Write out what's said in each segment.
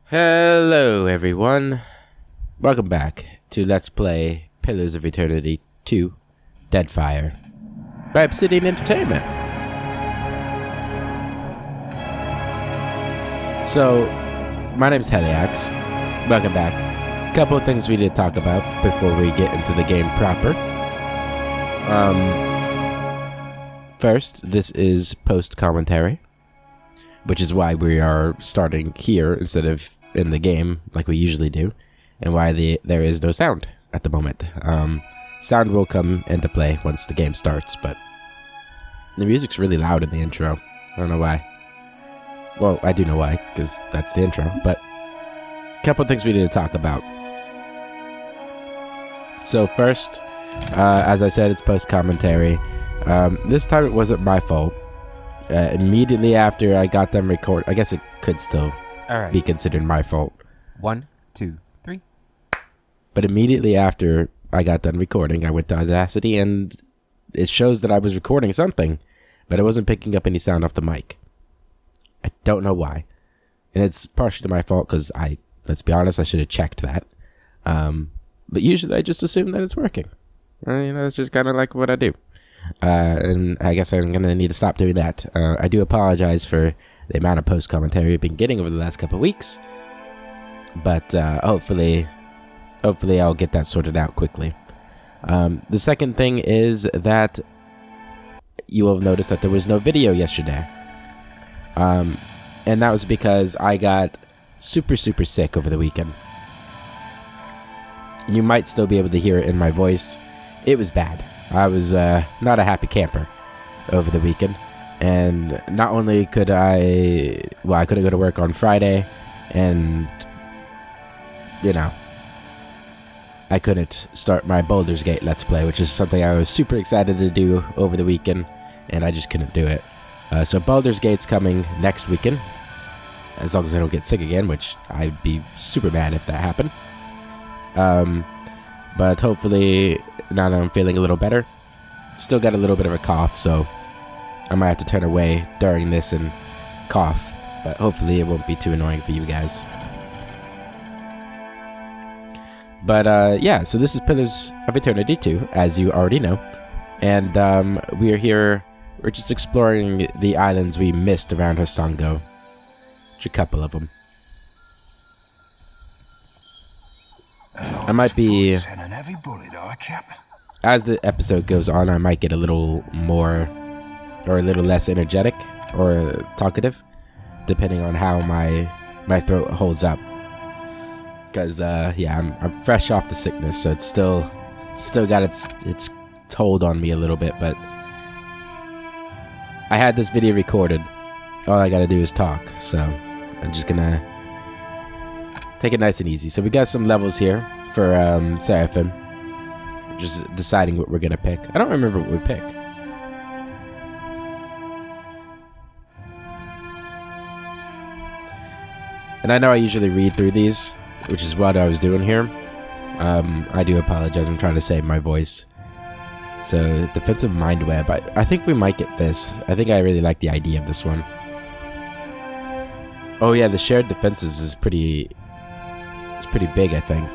Hello everyone, welcome back to Let's Play Pillars of Eternity 2 Deadfire by Obsidian Entertainment. So, my name is Heliax, welcome back. A couple of things we need to talk about before we get into the game proper. First, this is post-commentary, which is why we are starting here instead of in the game like we usually do, and why there is no sound at the moment. Sound will come into play once the game starts, but the music's really loud in the intro. I don't know why. Well, I do know why, because that's the intro, but a couple of things we need to talk about. So first, as I said, it's post-commentary. This time it wasn't my fault. Immediately after I got them record, I guess it could still be considered my fault. 1, 2, 3. But immediately after I got done recording, I went to Audacity and it shows that I was recording something, but it wasn't picking up any sound off the mic. I don't know why. And it's partially my fault because let's be honest, I should have checked that. But usually I just assume that it's working. It's just kind of like what I do. And I guess I'm going to need to stop doing that. I do apologize for the amount of post-commentary I've been getting over the last couple of weeks. But hopefully I'll get that sorted out quickly. The second thing is that you will have noticed that there was no video yesterday. And that was because I got super sick over the weekend. You might still be able to hear it in my voice. It was bad. I was not a happy camper over the weekend. And not only could I couldn't go to work on Friday, and, I couldn't start my Baldur's Gate Let's Play, which is something I was super excited to do over the weekend, and I just couldn't do it. So Baldur's Gate's coming next weekend, as long as I don't get sick again, which I'd be super mad if that happened. But hopefully, now that I'm feeling a little better, still got a little bit of a cough, so I might have to turn away during this and cough, but hopefully it won't be too annoying for you guys. But yeah, so this is Pillars of Eternity 2, as you already know, and we're just exploring the islands we missed around Hasango, which are a couple of them. I might be, as the episode goes on, I might get a little more or a little less energetic or talkative, depending on how my throat holds up. Because I'm fresh off the sickness, so it's still got its hold on me a little bit. But I had this video recorded. All I gotta do is talk, so I'm just gonna take it nice and easy. So we got some levels here for Seraphim. Just deciding what we're gonna pick. I don't remember what we pick. And I know I usually read through these, which is what I was doing here. I do apologize. I'm trying to save my voice. So, Defensive Mind Web. I think we might get this. I think I really like the idea of this one. Oh yeah, the shared defenses is pretty big, I think.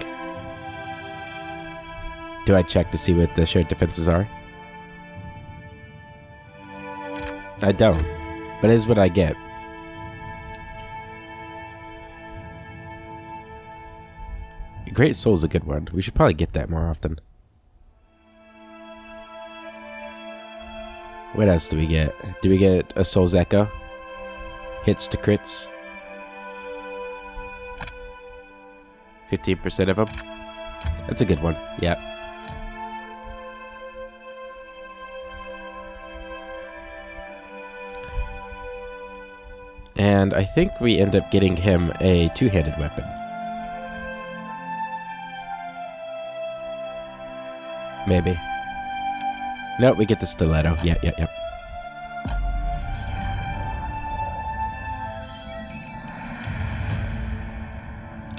Do I check to see what the shared defenses are? I don't. But here's what I get. Great Soul's a good one. We should probably get that more often. What else do we get? Do we get a Soul's Echo? Hits to crits. 15% of them. That's a good one. Yeah. And I think we end up getting him a two-handed weapon. Maybe. Nope, we get the stiletto. Yep.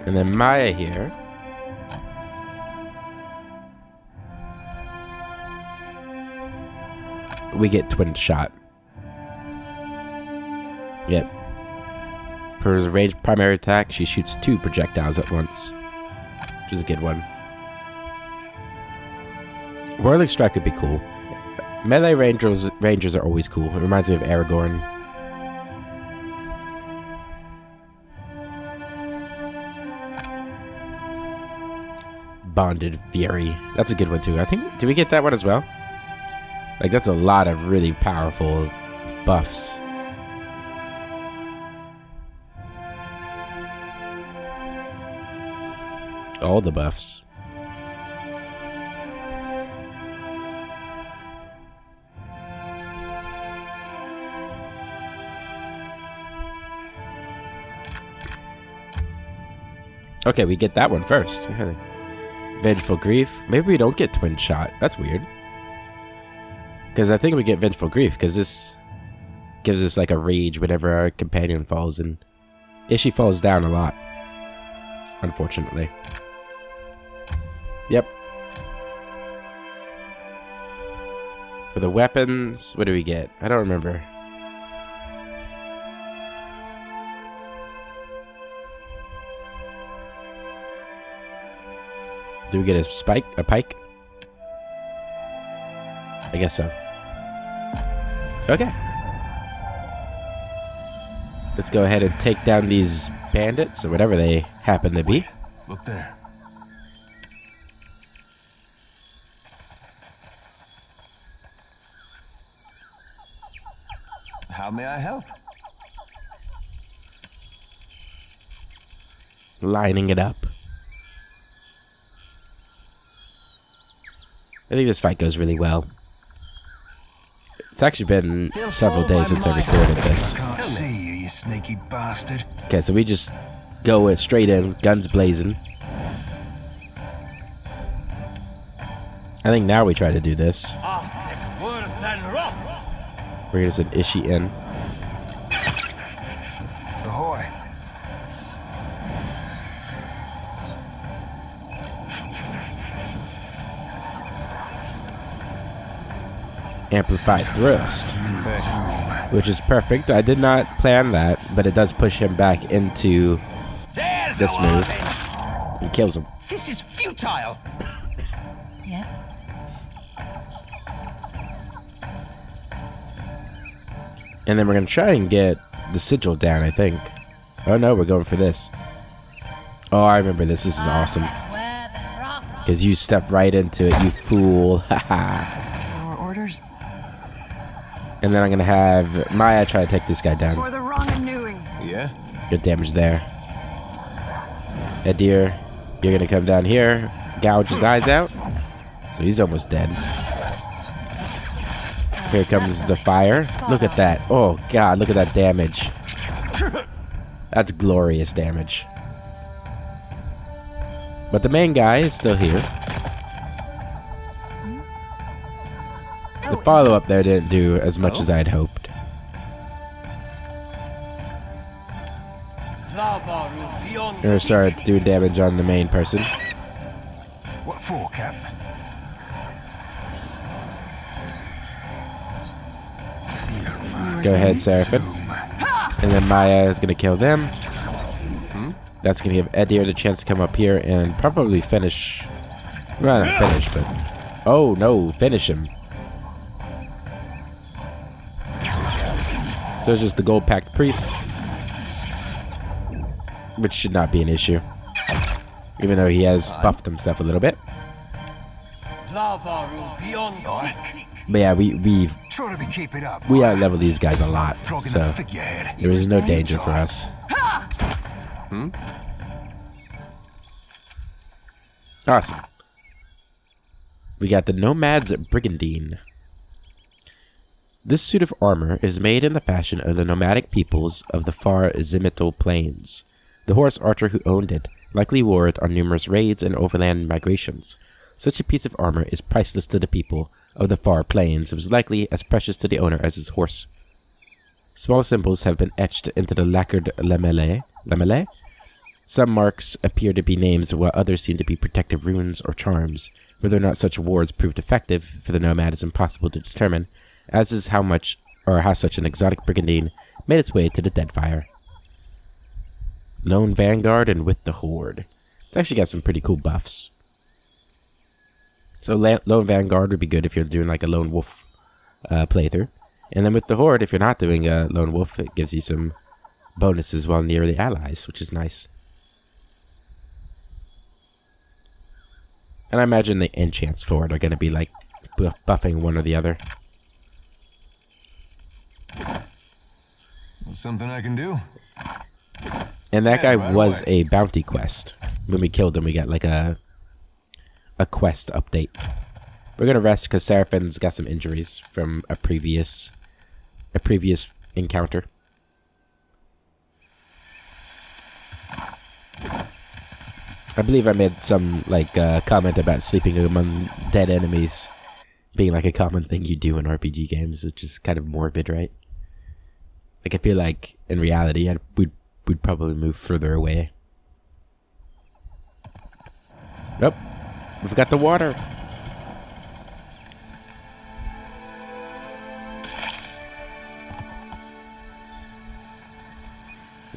And then Maya here. We get twin shot. Yep. Per ranged primary attack, she shoots 2 projectiles at once, which is a good one. Whirling Strike would be cool. Melee rangers are always cool. It reminds me of Aragorn. Bonded Fury. That's a good one too. I think, did we get that one as well? Like, that's a lot of really powerful buffs. All the buffs. Okay, we get that one first. Vengeful Grief. Maybe we don't get Twin Shot. That's weird. Because I think we get Vengeful Grief, because this gives us like a rage whenever our companion falls, and if she falls down a lot, unfortunately. Yep. For the weapons, what do we get? I don't remember. Do we get a pike? I guess so. Okay. Let's go ahead and take down these bandits, or whatever they happen to be. Look there. How may I help? Lining it up. I think this fight goes really well. It's actually been several days since I recorded this. Can't see you, you sneaky bastard. Okay, so we just go straight in, guns blazing. I think now we try to do this. Bring us an Ishi in. Ahoy. Amplified thrust, which is perfect. I did not plan that, but it does push him back into this move and kills him. This is futile. Yes? And then we're going to try and get the sigil down, I think. Oh no, we're going for this. Oh, I remember this. This is awesome. Because you step right into it, you fool. Haha. Your orders? And then I'm going to have Maya try to take this guy down. For the wrong and doing. Yeah? Good damage there. Edir, you're going to come down here, gouge his eyes out. So he's almost dead. Here comes the fire. Look at that. Oh god, look at that damage. That's glorious damage. But the main guy is still here. The follow-up there didn't do as much as I had hoped. We're gonna start doing damage on the main person. What for, Cap? Go ahead, Seraphim. And then Maya is gonna kill them. That's gonna give Edir the chance to come up here and probably finish. Well, not finish, but... Oh no, finish him. So it's just the gold packed priest. Which should not be an issue. Even though he has buffed himself a little bit. But yeah, we Try to be keeping up. out-level these guys a lot. So there is no danger for us. Awesome. We got the Nomad's Brigandine. This suit of armor is made in the fashion of the nomadic peoples of the far Zimital Plains. The horse archer who owned it likely wore it on numerous raids and overland migrations. Such a piece of armor is priceless to the people of the far plains. It was likely as precious to the owner as his horse. Small symbols have been etched into the lacquered lamelle. Some marks appear to be names, while others seem to be protective runes or charms. Whether or not such wards proved effective for the nomad is impossible to determine, as is how such an exotic brigandine made its way to the Deadfire. Lone Vanguard and with the Horde. It's actually got some pretty cool buffs. So Lone Vanguard would be good if you're doing like a Lone Wolf playthrough. And then with the Horde, if you're not doing a Lone Wolf, it gives you some bonuses while near the allies, which is nice. And I imagine the enchants for it are going to be like buffing one or the other. Something I can do. And that guy right was away. a bounty quest. When we killed him, we got like a quest update. We're gonna rest because Seraphin's got some injuries from a previous encounter. I believe I made some like comment about sleeping among dead enemies being like a common thing you do in RPG games, which is kind of morbid, right? Like I feel like in reality, we'd probably move further away. Nope, we've got the water.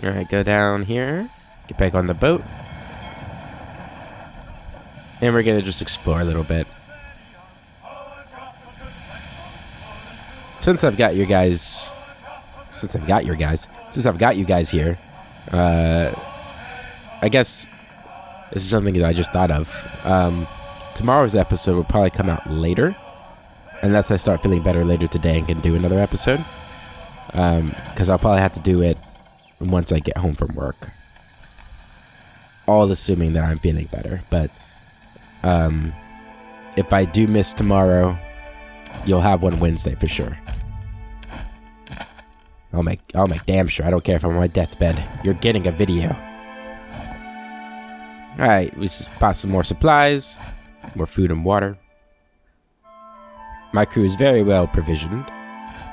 Alright, go down here. Get back on the boat. And we're gonna just explore a little bit. Since I've got you guys here, I guess this is something that I just thought of. Tomorrow's episode will probably come out later, unless I start feeling better later today and can do another episode. Because I'll probably have to do it once I get home from work. All assuming that I'm feeling better. But if I do miss tomorrow, you'll have one Wednesday for sure. I'll make damn sure. I don't care if I'm on my deathbed. You're getting a video. Alright, we just bought some more supplies, more food and water. My crew is very well provisioned.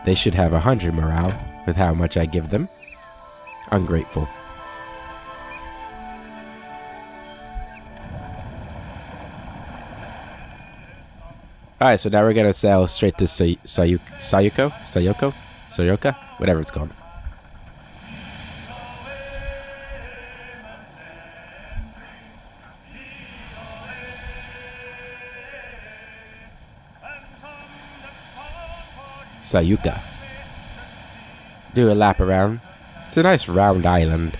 They should have 100 morale with how much I give them. Ungrateful. Alright, so now we're gonna sail straight to Sayuka, whatever it's called. Sayuka. Do a lap around. It's a nice round island.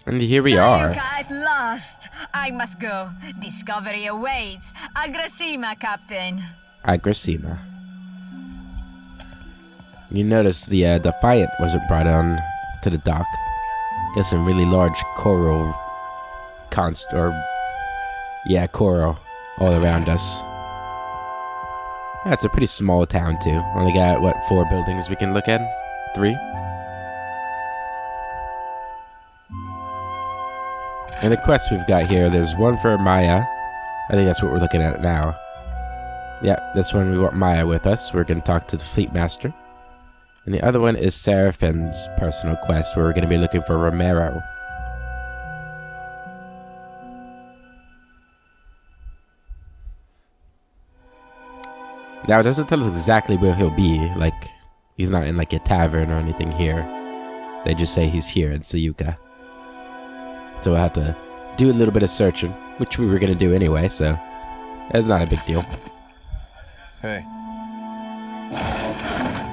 And here we are. Sayuka at last! I must go. Discovery awaits. Agrasima, Captain. Agrasima. You notice the Defiant wasn't brought on to the dock. There's some really large coral coral all around us. Yeah, it's a pretty small town too. Only got, 4 buildings we can look at? 3? And the quests we've got here, there's one for Maya. I think that's what we're looking at now. Yeah, this one we want Maya with us. We're going to talk to the Fleet Master. And the other one is Seraphin's personal quest, where we're going to be looking for Romero. Now, it doesn't tell us exactly where he'll be. Like, he's not in like a tavern or anything here. They just say he's here in Sayuka. So we'll have to do a little bit of searching, which we were going to do anyway, so that's not a big deal. Hey.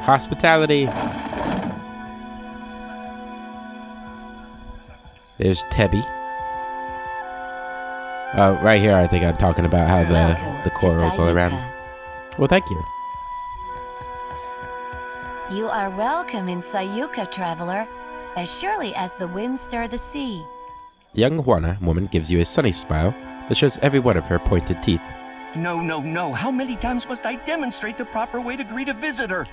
Hospitality. There's Tebby. Right here, I think I'm talking about how the corals all around. Well, thank you. You are welcome in Sayuka, traveler, as surely as the winds stir the sea. Young Juana woman gives you a sunny smile that shows every one of her pointed teeth. No, no, no. How many times must I demonstrate the proper way to greet a visitor?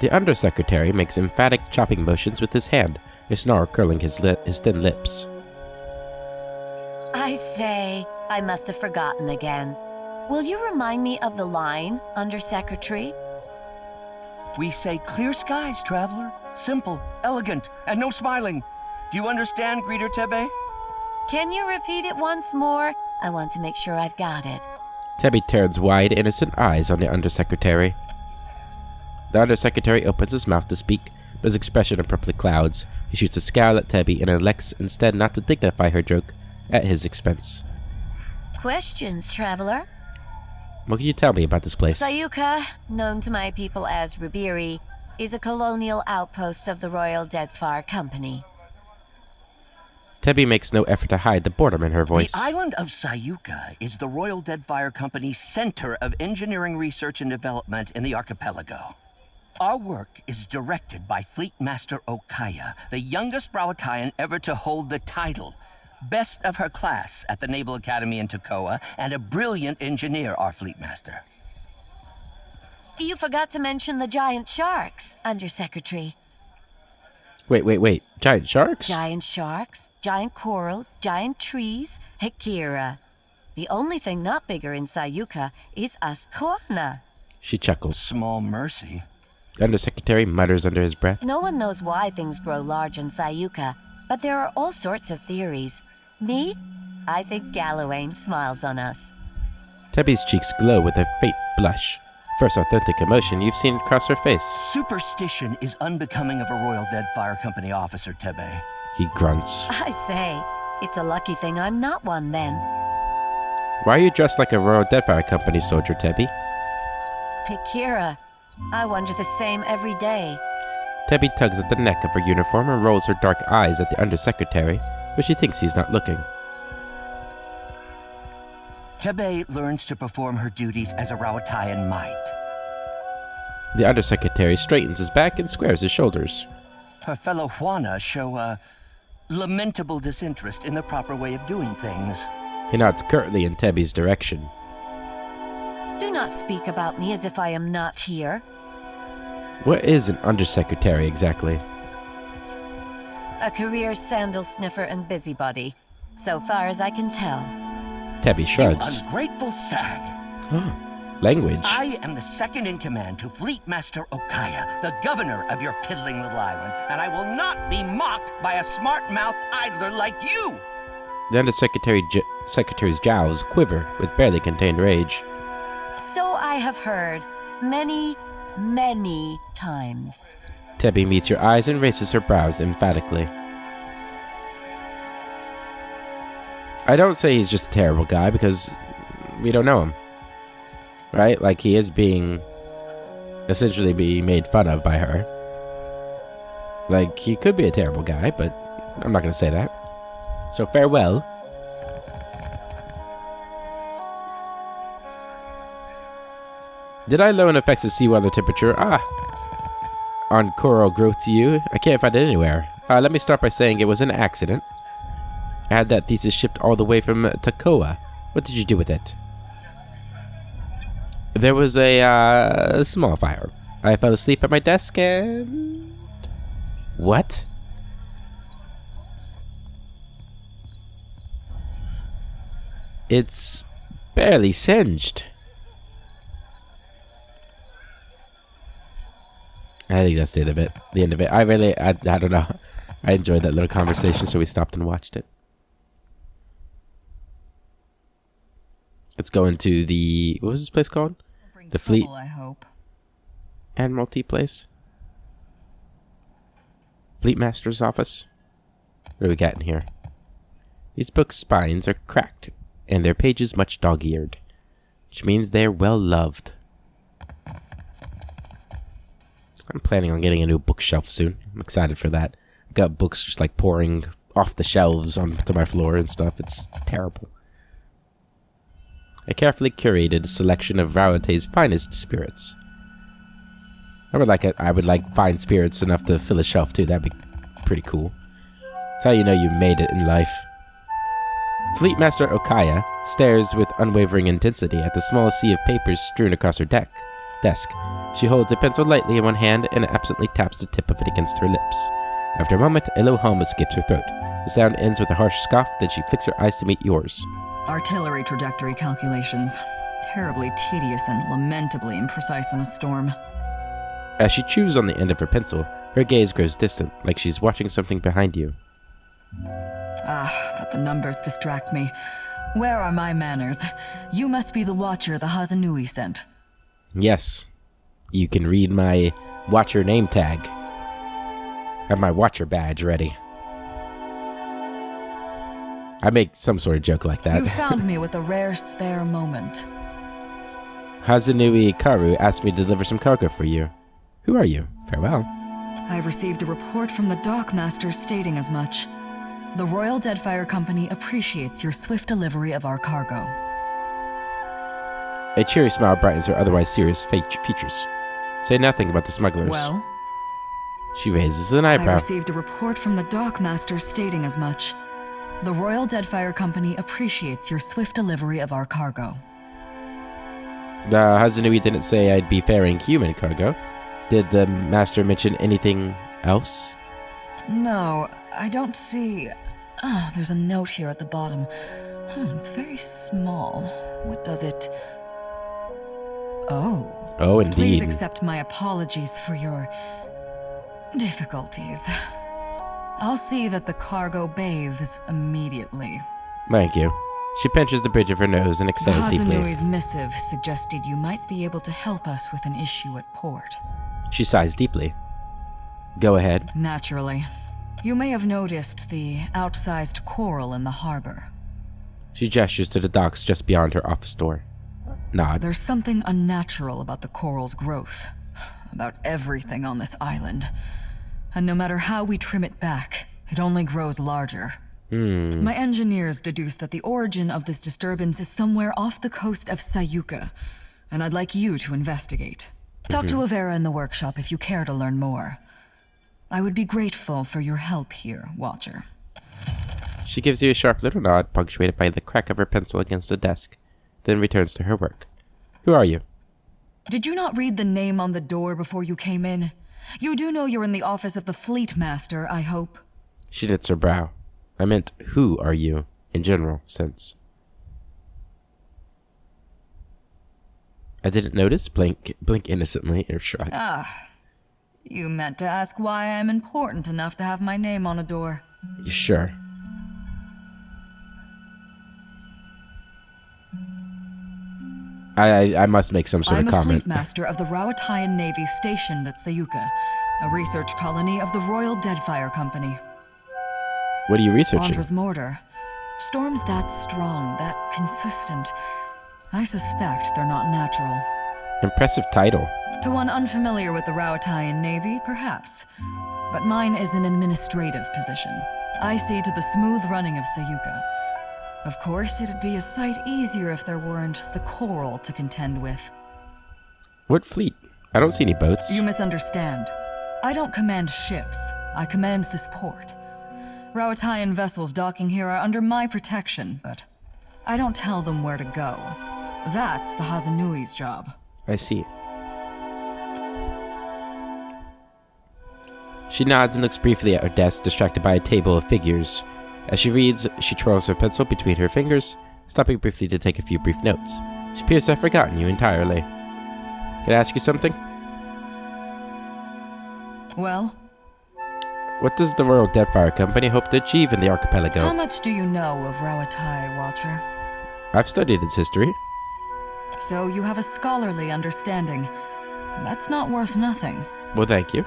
The undersecretary makes emphatic chopping motions with his hand, a snarl curling his thin lips. I say, I must have forgotten again. Will you remind me of the line, Undersecretary? We say clear skies, traveler. Simple, elegant, and no smiling. Do you understand, Greeter Tebe? Can you repeat it once more? I want to make sure I've got it. Tebby turns wide, innocent eyes on the Undersecretary. The Undersecretary opens his mouth to speak, but his expression abruptly clouds. He shoots a scowl at Tebby and elects instead not to dignify her joke at his expense. Questions, traveler? What can you tell me about this place? Sayuka, known to my people as Ribiri, is a colonial outpost of the Royal Deadfire Company. Tebby makes no effort to hide the boredom in her voice. The island of Sayuka is the Royal Deadfire Company's center of engineering research and development in the archipelago. Our work is directed by Fleet Master Okaya, the youngest Rawatayan ever to hold the title. Best of her class at the Naval Academy in Tokoa, and a brilliant engineer, our Fleet Master. You forgot to mention the giant sharks, Undersecretary. Wait. Giant sharks? Giant sharks, giant coral, giant trees, Hekira. The only thing not bigger in Sayuka is us Juana. She chuckles. Small mercy. The Undersecretary mutters under his breath. No one knows why things grow large in Sayuka, but there are all sorts of theories. Me? I think Gallowayne smiles on us. Tebby's cheeks glow with a faint blush. First authentic emotion you've seen across her face. Superstition is unbecoming of a Royal Deadfire Company officer, Tebe. He grunts. I say, it's a lucky thing I'm not one then. Why are you dressed like a Royal Deadfire Company soldier, Tebby? Hekira. I wonder the same every day. Tebby tugs at the neck of her uniform and rolls her dark eyes at the Undersecretary, but she thinks he's not looking. Tebe learns to perform her duties as a Rawatayan might. The Undersecretary straightens his back and squares his shoulders. Her fellow Juana show a lamentable disinterest in the proper way of doing things. He nods curtly in Tebby's direction. Do not speak about me as if I am not here. What is an Undersecretary exactly? A career sandal sniffer and busybody, so far as I can tell. Tebby shrugs. You ungrateful sag! Language. I am the second in command to Fleet Master Okaya, the governor of your piddling little island, and I will not be mocked by a smart-mouthed idler like you! The Undersecretary's jowls quiver with barely contained rage. So I have heard many, many times. Tebby meets your eyes and raises her brows emphatically. I don't say he's just a terrible guy because we don't know him. Right? Like, he is essentially being made fun of by her. Like, he could be a terrible guy, but I'm not going to say that. So farewell. Did I loan effects of seawater temperature? On coral growth to you? I can't find it anywhere. Let me start by saying it was an accident. I had that thesis shipped all the way from Tokoa. What did you do with it? There was a small fire. I fell asleep at my desk and... What? It's barely singed. I think that's the end of it. I don't know. I enjoyed that little conversation, so we stopped and watched it. Let's go into the... What was this place called? The Fleet... I hope. Admiralty place? Fleet Master's office? What do we got in here? These books' spines are cracked, and their pages much dog-eared, which means they are well loved. I'm planning on getting a new bookshelf soon. I'm excited for that. I've got books just like pouring off the shelves onto my floor and stuff. It's terrible. I carefully curated a selection of Rawate's finest spirits. I would like fine spirits enough to fill a shelf too. That'd be pretty cool. That's how you know you made it in life. Fleet Master Okaya stares with unwavering intensity at the small sea of papers strewn across her desk. She holds a pencil lightly in one hand and absently taps the tip of it against her lips. After a moment, a low hum escapes her throat. The sound ends with a harsh scoff, then she flicks her eyes to meet yours. Artillery trajectory calculations. Terribly tedious and lamentably imprecise in a storm. As she chews on the end of her pencil, her gaze grows distant, like she's watching something behind you. But the numbers distract me. Where are my manners? You must be the watcher the Hazanui sent. Yes, you can read my watcher name tag. Have my watcher badge ready. I make some sort of joke like that. You found me with a rare spare moment. Hazanui Karu asked me to deliver some cargo for you. Who are you? Farewell. I've received a report from the dockmaster stating as much. The Royal Deadfire Company appreciates your swift delivery of our cargo. A cheery smile brightens her otherwise serious features. Say nothing about the smugglers. Well, She raises an I've eyebrow. received a report from the dockmaster stating as much. The Royal Deadfire Company appreciates your swift delivery of our cargo. The Hazanui didn't say I'd be ferrying human cargo. Did the master mention anything else? No, I don't see... Oh, there's a note here at the bottom. It's very small. What does it... Oh. Oh, indeed. Please accept my apologies for your... difficulties. I'll see that the cargo bathes immediately. Thank you. She pinches the bridge of her nose and The exhales deeply. Hazanui's missive suggested you might be able to help us with an issue at port. She sighs deeply. Go ahead. Naturally. You may have noticed the outsized coral in the harbor. She gestures to the docks just beyond her office door. Nod. There's something unnatural about the coral's growth. About everything on this island. And no matter how we trim it back, it only grows larger. My engineers deduced that the origin of this disturbance is somewhere off the coast of Sayuka, and I'd like you to investigate. Talk to Avera in the workshop if you care to learn more. I would be grateful for your help here, Watcher. She gives you a sharp little nod, punctuated by the crack of her pencil against the desk, then returns to her work. Who are you? Did you not read the name on the door before you came in? You do know you're in the office of the Fleet Master, I hope. She knits her brow. I meant, who are you, in general sense. I didn't notice. Blink innocently, or shrug. You meant to ask why I'm important enough to have my name on a door. Sure. I must make some sort I'm of a comment. fleet master of the Rawatayan Navy stationed at Sayuka, a research colony of the Royal Deadfire Company. What are you researching? Andra's mortar. Storms that strong, that consistent. I suspect they're not natural. Impressive title. To one unfamiliar with the Rawatayan Navy, perhaps. But mine is an administrative position. I see to the smooth running of Sayuka. Of course, it'd be a sight easier if there weren't the coral to contend with. What fleet? I don't see any boats. You misunderstand. I don't command ships. I command this port. Rawatayan vessels docking here are under my protection, but I don't tell them where to go. That's the Hazanui's job. I see. She nods and looks briefly at her desk, distracted by a table of figures. As she reads, she twirls her pencil between her fingers, stopping briefly to take a few brief notes. She appears to have forgotten you entirely. Can I ask you something? Well, What does the Royal Deadfire Company hope to achieve in the archipelago? how much do you know of Rawatai, Watcher? I've studied its history. So you have a scholarly understanding. That's not worth nothing. Well, thank you.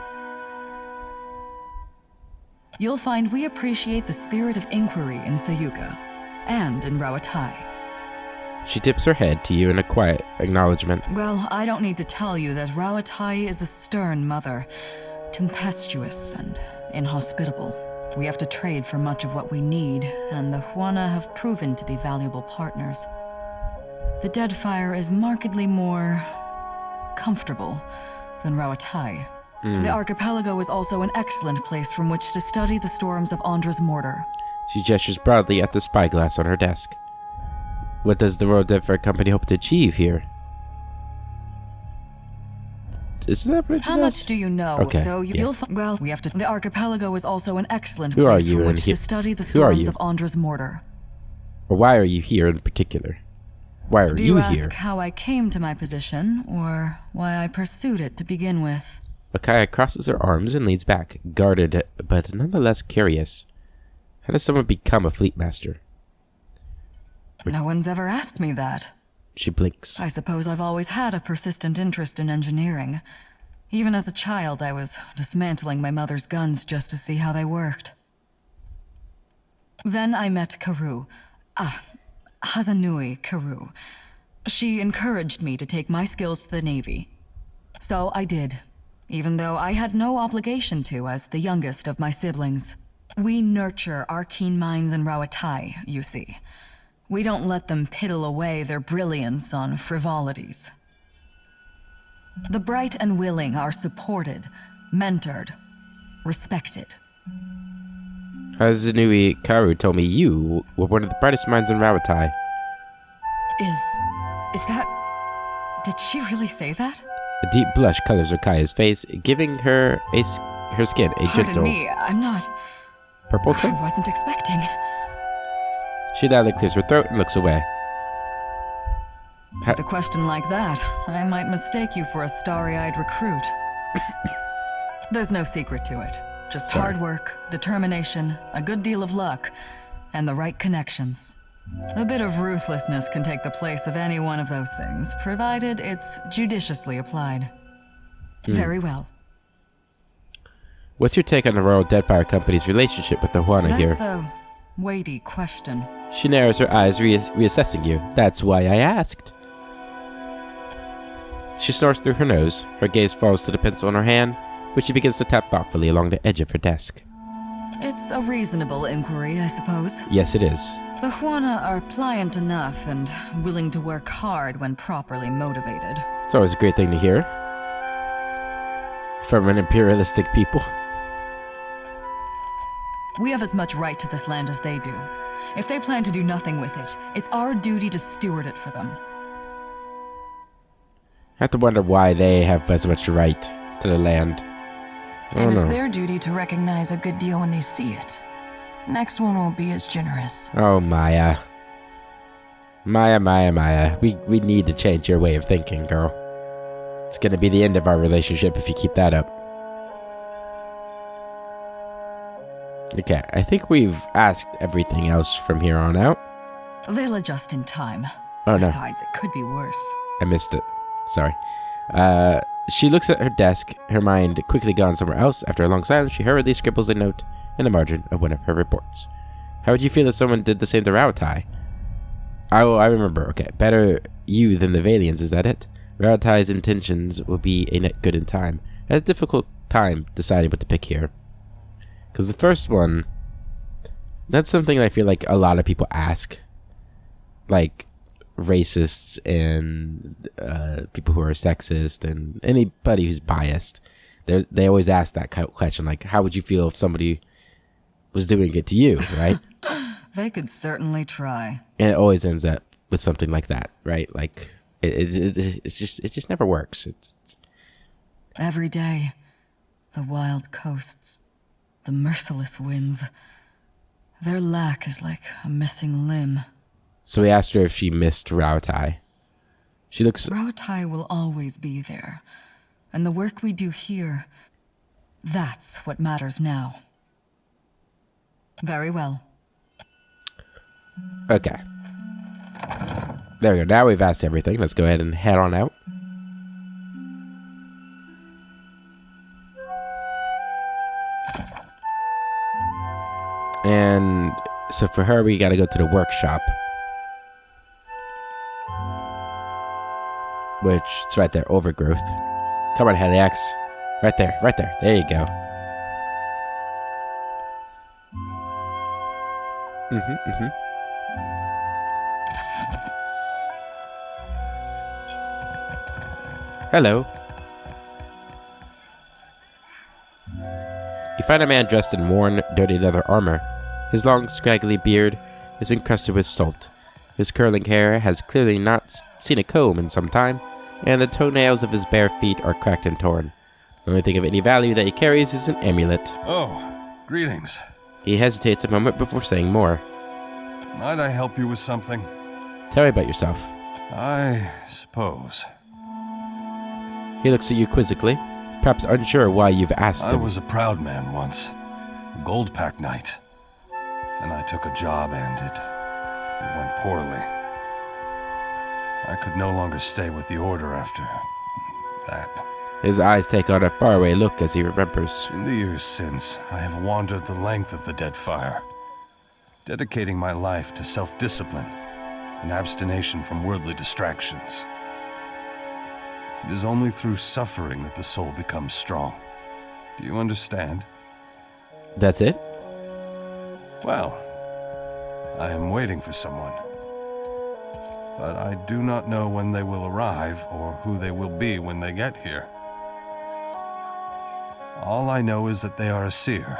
You'll find we appreciate the spirit of inquiry in Sayuka, and in Rawatai. She tips her head to you in a quiet acknowledgement. Well, I don't need to tell you that Rawatai is a stern mother, tempestuous and inhospitable. We have to trade for much of what we need, and the Huana have proven to be valuable partners. The Deadfire is markedly more comfortable than Rawatai. The archipelago is also an excellent place from which to study the storms of Andra's mortar. She gestures broadly at the spyglass on her desk. What does the Royal Deadfire Company hope to achieve here? Is that what it How much do you know? Okay, So yeah. you'll well, we have to. The archipelago is also an excellent Who are place you from and which he- to study the who are storms you? of Andra's mortar. Or why are you here in particular? Why are Do you you ask here? how I came to my position, or why I pursued it to begin with? Okaya crosses her arms and leans back, guarded but nonetheless curious. How does someone become a fleet master? No one's ever asked me that. She blinks. I suppose I've always had a persistent interest in engineering. Even as a child, I was dismantling my mother's guns just to see how they worked. Then I met Karu. Hazanui Karu. She encouraged me to take my skills to the Navy. So I did, even though I had no obligation to as the youngest of my siblings. We nurture our keen minds in Rawatai, you see. We don't let them piddle away their brilliance on frivolities. The bright and willing are supported, mentored, respected. Hazanui Karu told me you were one of the brightest minds in Rawatai. Is that... Did she really say that? A deep blush colors Okaya's face, giving her her skin a Pardon gentle me, I'm not... purple I tone. wasn't expecting. She loudly clears her throat and looks away. With a question like that, I might mistake you for a starry-eyed recruit. There's no secret to it. Just hard work, determination, a good deal of luck, and the right connections. A bit of ruthlessness can take the place of any one of those things, provided it's judiciously applied. Very well. What's your take on the Royal Deadfire Company's relationship with the Juana here? That's a weighty question. She narrows her eyes, reassessing you. That's why I asked. She snorts through her nose. Her gaze falls to the pencil in her hand, which she begins to tap thoughtfully along the edge of her desk. It's a reasonable inquiry, I suppose. Yes, it is. The Juana are pliant enough and willing to work hard when properly motivated. It's always a great thing to hear. From an imperialistic people. We have as much right to this land as they do. If they plan to do nothing with it, it's our duty to steward it for them. I have to wonder why they have as much right to the land. I And don't it's know. their duty to recognize a good deal when they see it. Next one won't be as generous. Oh, Maya. Maya. We need to change your way of thinking, girl. It's gonna be the end of our relationship if you keep that up. Okay, I think we've asked everything else from here on out. They'll adjust in time. Oh, no. Besides, it could be worse. I missed it. Sorry. She looks at her desk, her mind quickly gone somewhere else. After a long silence, she hurriedly scribbles a note in the margin of one of her reports. How would you feel if someone did the same to Rawatai? I remember. Okay, better you than the Valians, is that it? Rawatai's intentions will be a net good in time. I had a difficult time deciding what to pick here. Because the first one, that's something I feel like a lot of people ask. Like, racists and people who are sexist and anybody who's biased. They always ask that question, like, how would you feel if somebody was doing it to you, right? They could certainly try. And it always ends up with something like that, right? Like, it just never works. Every day, the wild coasts, the merciless winds. Their lack is like a missing limb. So we asked her if she missed Rawatai. She looks... Rawatai will always be there. And the work we do here, that's what matters now. Very well. Okay. There we go. Now we've asked everything. Let's go ahead and head on out. And so for her, we got to go to the workshop. Which, it's right there, Overgrowth. Come on, Heliax. Right there. There you go. Hello. You find a man dressed in worn, dirty leather armor. His long, scraggly beard is encrusted with salt. His curling hair has clearly not seen a comb in some time, and the toenails of his bare feet are cracked and torn. The only thing of any value that he carries is an amulet. Oh, greetings. He hesitates a moment before saying more. Might I help you with something? Tell me about yourself. I suppose. He looks at you quizzically. perhaps unsure why you've asked I him. was a proud man once. A gold pack knight. And I took a job and it went poorly. I could no longer stay with the Order after that. His eyes take on a faraway look as he remembers. In the years since, I have wandered the length of the Deadfire, dedicating my life to self-discipline and abstination from worldly distractions. It is only through suffering that the soul becomes strong. Do you understand? That's it? Well, I am waiting for someone. But I do not know when they will arrive or who they will be when they get here. All I know is that they are a seer,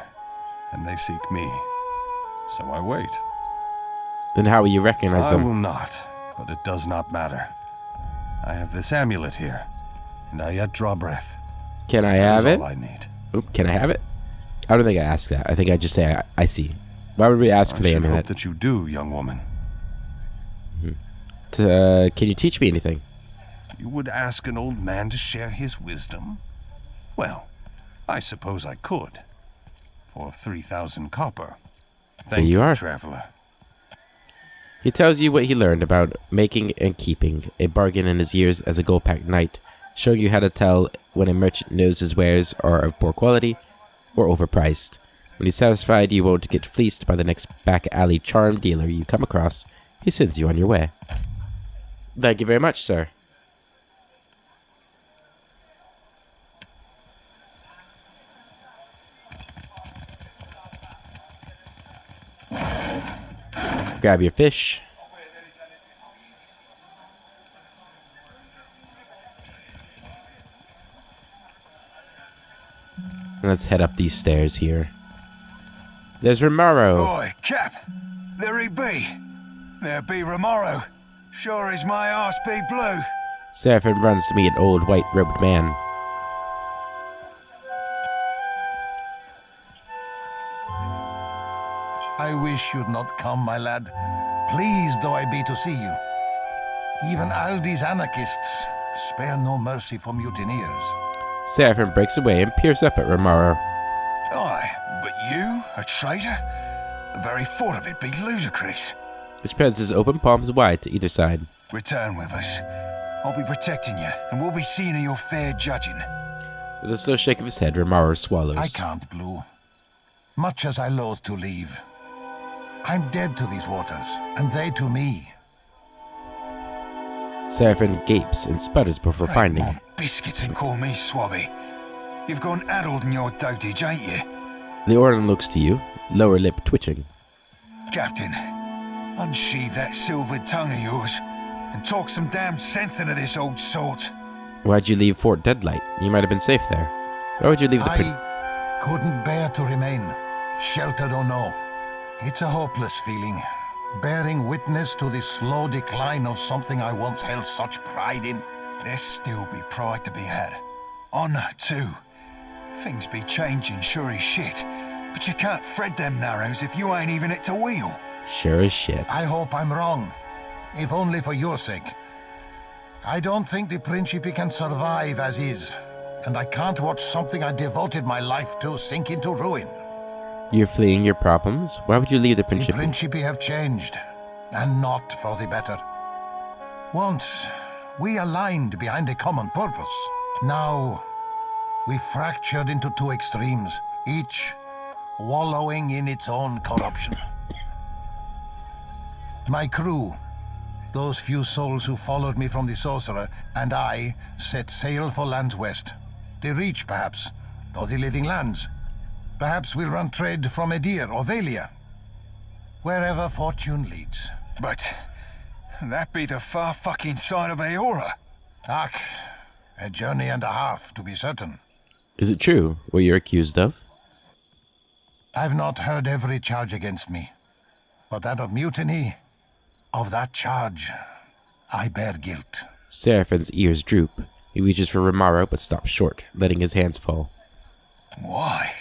and they seek me. So I wait. Then how will you recognize I them? will not, but it does not matter. I have this amulet here, and I yet draw breath. Can I That have is it? all I need. Oop, can I have it? I don't think I asked that. I think I just say I see. Why would we ask for I the should hope amulet? that you do, young woman. Can you teach me anything? You would ask an old man to share his wisdom? Well, I suppose I could. For 3,000 copper. Thank you are. traveler. He tells you what he learned about making and keeping, a bargain in his years as a gold pack knight, showing you how to tell when a merchant knows his wares are of poor quality or overpriced. When he's satisfied you won't get fleeced by the next back alley charm dealer you come across, he sends you on your way. Thank you very much, sir. Grab your fish. Let's head up these stairs here. There's Romaro. Oi, Cap! There he be. There be Romaro. Sure as my arse be blue. Seraphim runs to meet an old white-robed man. I wish you'd not come, my lad. Pleased though I be to see you. Even Aldi's anarchists spare no mercy for mutineers. Seraphim breaks away and peers up at Romaro. Aye, but you, a traitor? The very thought of it be ludicrous. He spreads his open palms wide to either side. Return with us. I'll be protecting you, and we'll be seeing to your fair judging. With a slow shake of his head, Romaro swallows. I can't, Blue. Much as I loathe to leave. I'm dead to these waters, and they to me. Seraphim gapes and sputters before finding More him. biscuits and call me Swabby. You've gone addled in your dotage, ain't you? The Orlan looks to you, lower lip twitching. Captain, unsheathe that silvered tongue of yours and talk some damn sense into this old sort. Why'd you leave Fort Deadlight? You might have been safe there. Why would you leave the I couldn't bear to remain, sheltered or no. It's a hopeless feeling, bearing witness to the slow decline of something I once held such pride in. There still be pride to be had. Honor, too. Things be changing sure as shit, but you can't thread them narrows if you ain't even at the wheel. Sure as shit. I hope I'm wrong, if only for your sake. I don't think the Principe can survive as is, and I can't watch something I devoted my life to sink into ruin. You're fleeing your problems? Why would you leave the The Principe? Principe have changed, and not for the better. Once, we aligned behind a common purpose. Now, we fractured into two extremes, each wallowing in its own corruption. My crew, those few souls who followed me from the Sorcerer, and I set sail for lands west. The Reach, perhaps, or the Living Lands. Perhaps we'll run trade from Edir or Valia. Wherever fortune leads. But that be the far fucking side of Aora. Ach, a journey and a half, to be certain. Is it true, what you're accused of? I've not heard every charge against me, but that of mutiny, of that charge, I bear guilt. Seraphin's ears droop. He reaches for Romaro but stops short, letting his hands fall. Why?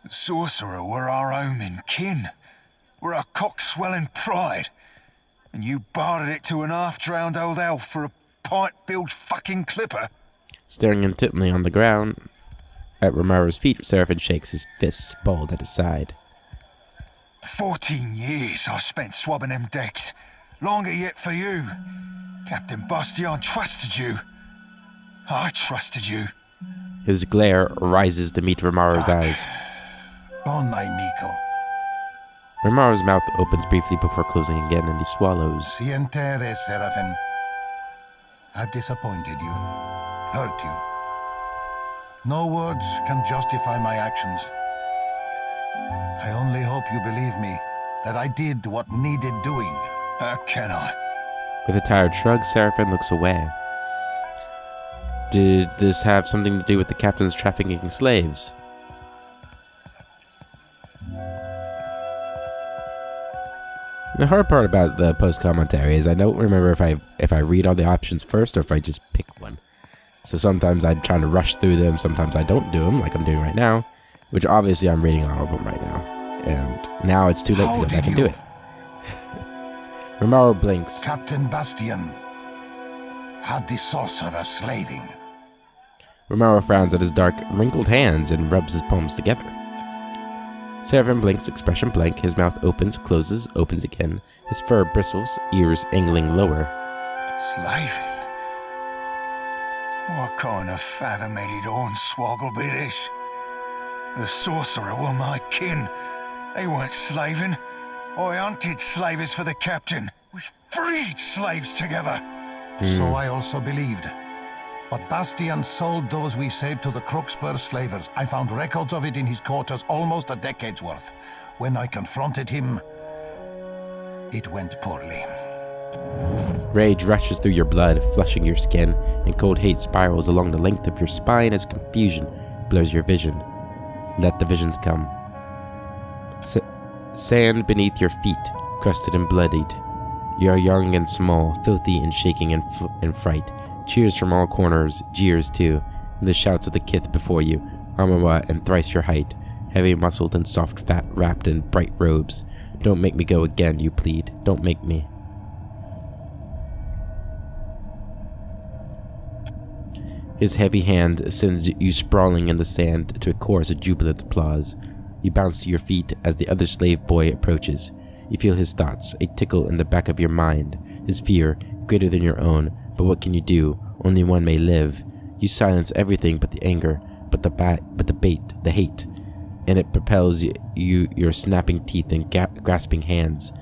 The Sorcerer were our home and kin. We're a cock-swelling pride. And you bartered it to an half-drowned old elf for a pint-bilged fucking clipper. Staring intently on the ground at Romaro's feet, Seraphim shakes his fists balled at his side. 14 years I spent swabbing them decks. Longer yet for you. Captain Bastion trusted you. I trusted you. His glare rises to meet Romaro's eyes. Bon amico. Romaro's mouth opens briefly before closing again, and he swallows. Sientere, Seraphim. I've disappointed you, hurt you. No words can justify my actions. I only hope you believe me, that I did what needed doing. How can I? With a tired shrug, Seraphim looks away. Did this have something to do with the captain's trafficking slaves? The hard part about the post commentary is I don't remember if I read all the options first or if I just pick one. So sometimes I'm trying to rush through them, sometimes I don't do them, like I'm doing right now, which obviously I'm reading all of them right now. And now it's too late to go back and do it. Romaro blinks. Captain Bastion had the sorcerer slaving. Romaro frowns at his dark, wrinkled hands and rubs his palms together. Seraphim blinks, expression blank. His mouth opens, closes, opens again. His fur bristles, ears angling lower. Slaving? What kind of fathom-headed hornswoggle be this? The sorcerer were my kin. They weren't slaving. I hunted slavers for the captain. We freed slaves together. So I also believed. But Bastion sold those we saved to the Crooksburg slavers. I found records of it in his quarters, almost a decade's worth. When I confronted him, it went poorly. Rage rushes through your blood, flushing your skin, and cold hate spirals along the length of your spine as confusion blurs your vision. Let the visions come. Sand beneath your feet, crusted and bloodied. You are young and small, filthy and shaking in fright. Cheers from all corners, jeers too, and the shouts of the kith before you, Armawa and thrice your height, heavy-muscled and soft fat wrapped in bright robes. Don't make me go again, you plead. Don't make me. His heavy hand sends you sprawling in the sand to a chorus of jubilant applause. You bounce to your feet as the other slave boy approaches. You feel his thoughts, a tickle in the back of your mind, his fear, greater than your own. But what can you do? Only one may live. You silence everything but the anger, but the bait, the hate, and it propels your snapping teeth and grasping hands.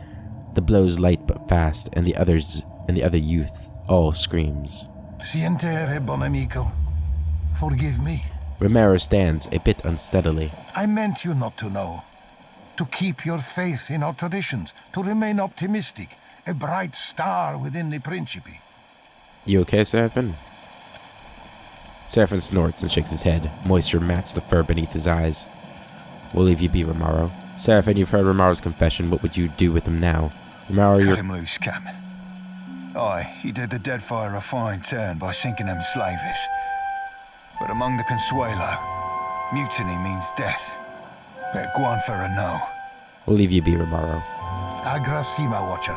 The blows light but fast, and the other youth all screams. Sientere, bon amico. Forgive me. Romaro stands a bit unsteadily. I meant you not to know. To keep your faith in our traditions, to remain optimistic, a bright star within the Principe. You okay, Seraphim? Seraphim snorts and shakes his head. Moisture mats the fur beneath his eyes. We'll leave you be, Romaro. Seraphim, you've heard Romaro's confession. What would you do with him now? Romaro, Cut him loose, Cap. Aye, he did the Deadfire a fine turn by sinking them slavers. But among the Consuelo, mutiny means death. Better go on for a no. We'll leave you be, Romaro. Agrasima, Watcher.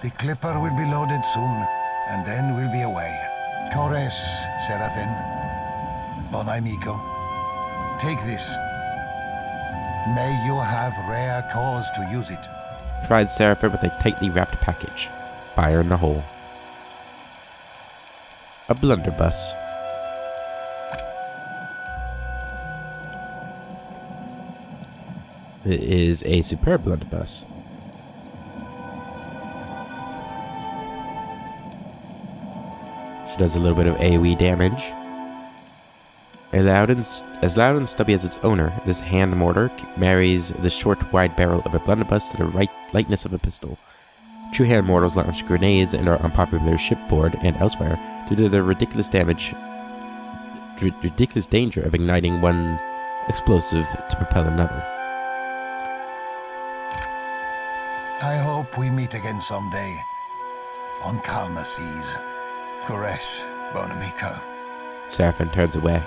The clipper will be loaded soon, and then we'll be away. Cores, Seraphim. Bon amico. Take this. May you have rare cause to use it. Provides Seraphim with a tightly wrapped package. Fire in the hole. A blunderbuss. It is a superb blunderbuss. She does a little bit of AoE damage. As loud and stubby as its owner, this hand mortar marries the short, wide barrel of a blunderbuss to the lightness of a pistol. True hand mortars launch grenades and are unpopular shipboard and elsewhere due to the ridiculous danger of igniting one explosive to propel another. I hope we meet again someday, on calmer seas. Cores, bon amico. Seraphim turns away.